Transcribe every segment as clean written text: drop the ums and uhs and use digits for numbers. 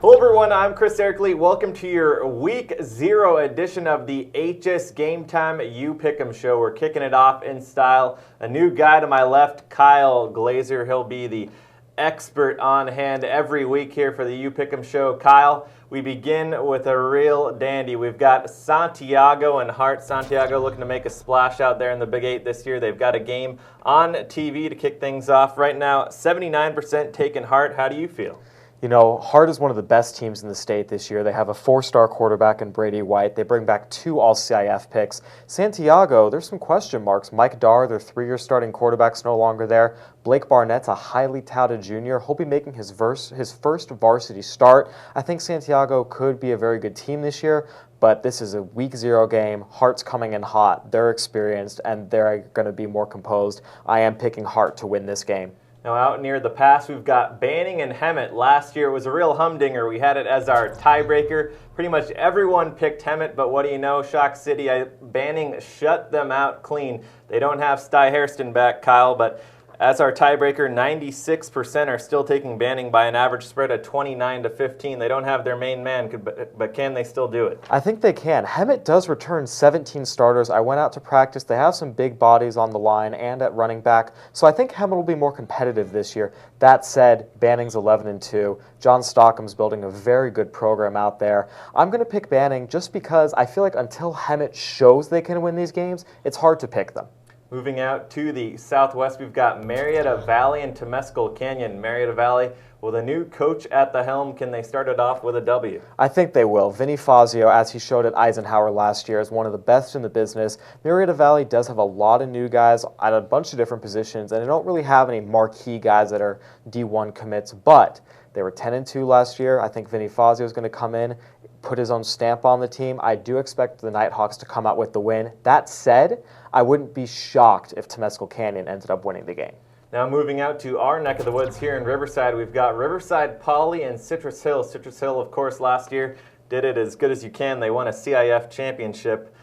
Hello everyone, I'm Chris Ercoli. Welcome to your Week 0 edition of the HS Game Time You PickEm show. We're kicking it off in style. A new guy to my left, Kyle Glaser. He'll be the expert on hand every week here for the You PickEm show. Kyle, we begin with a real dandy. We've got Santiago and Hart. Santiago looking to make a splash out there in the Big 8 this year. They've got a game on TV to kick things off. Right now, 79% taking Hart. How do you feel? You know, Hart is one of the best teams in the state this year. They have a 4-star quarterback in Brady White. They bring back 2 All-CIF picks. Santiago, there's some question marks. Mike Darr, their 3-year starting quarterback's no longer there. Blake Barnett's a highly touted junior. He'll be making his first varsity start. I think Santiago could be a very good team this year, but this is a Week 0 game. Hart's coming in hot. They're experienced, and they're going to be more composed. I am picking Hart to win this game. Now out near the pass, we've got Banning and Hemet. Last year it was a real humdinger. We had it as our tiebreaker. Pretty much everyone picked Hemet, but what do you know? Shock City, Banning shut them out clean. They don't have Sty Hairston back, Kyle, but as our tiebreaker, 96% are still taking Banning by an average spread of 29-15. They don't have their main man, but can they still do it? I think they can. Hemet does return 17 starters. I went out to practice. They have some big bodies on the line and at running back, so I think Hemet will be more competitive this year. That said, Banning's 11-2. John Stockham's building a very good program out there. I'm going to pick Banning just because I feel like until Hemet shows they can win these games, it's hard to pick them. Moving out to the southwest, we've got Marietta Valley and Temescal Canyon. Marietta Valley, with a new coach at the helm, can they start it off with a W? I think they will. Vinny Fazio, as he showed at Eisenhower last year, is one of the best in the business. Marietta Valley does have a lot of new guys at a bunch of different positions, and they don't really have any marquee guys that are D1 commits, but they were 10-2 last year. I think Vinny Fazio is going to come in, put his own stamp on the team. I do expect the Nighthawks to come out with the win. That said, I wouldn't be shocked if Temescal Canyon ended up winning the game. Now moving out to our neck of the woods here in Riverside, we've got Riverside Poly and Citrus Hill. Citrus Hill, of course, last year did it as good as you can. They won a CIF championship.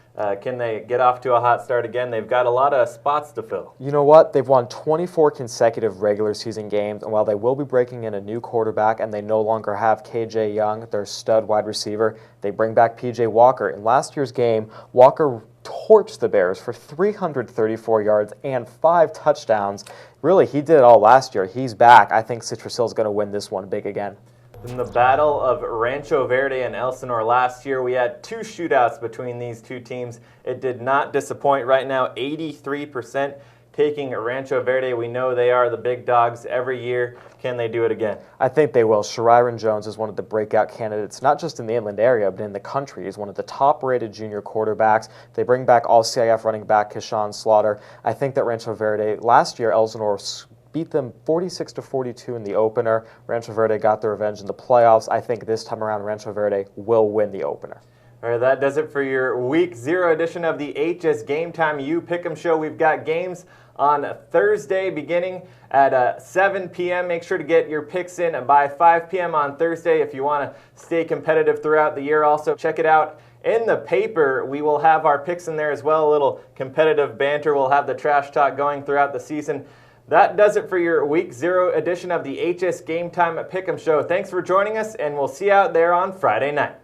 Can they get off to a hot start again? They've got a lot of spots to fill. You know what? They've won 24 consecutive regular season games, and while they will be breaking in a new quarterback and they no longer have KJ Young, their stud wide receiver, they bring back PJ Walker. In last year's game, Walker torched the Bears for 334 yards and 5 touchdowns. Really, he did it all last year. He's back. I think Citrus Hill is going to win this one big again. In the battle of Rancho, Verde, and Elsinore last year, we had 2 shootouts between these 2 teams. It did not disappoint. Right now, 83% taking Rancho Verde. We know they are the big dogs every year. Can they do it again? I think they will. Shariron Jones is one of the breakout candidates, not just in the inland area, but in the country. He's one of the top-rated junior quarterbacks. They bring back All-CIF running back Keshawn Slaughter. I think that Rancho Verde, last year, Elsinore beat them 46-42 in the opener. Rancho Verde got their revenge in the playoffs. I think this time around, Rancho Verde will win the opener. All right, that does it for your Week 0 edition of the HS Game Time You PickEm show. We've got games on Thursday beginning at 7 p.m. Make sure to get your picks in by 5 p.m. on Thursday if you want to stay competitive throughout the year. Also, check it out in the paper. We will have our picks in there as well, a little competitive banter. We'll have the trash talk going throughout the season. That does it for your Week 0 edition of the HS Game Time PickEm show. Thanks for joining us, and we'll see you out there on Friday night.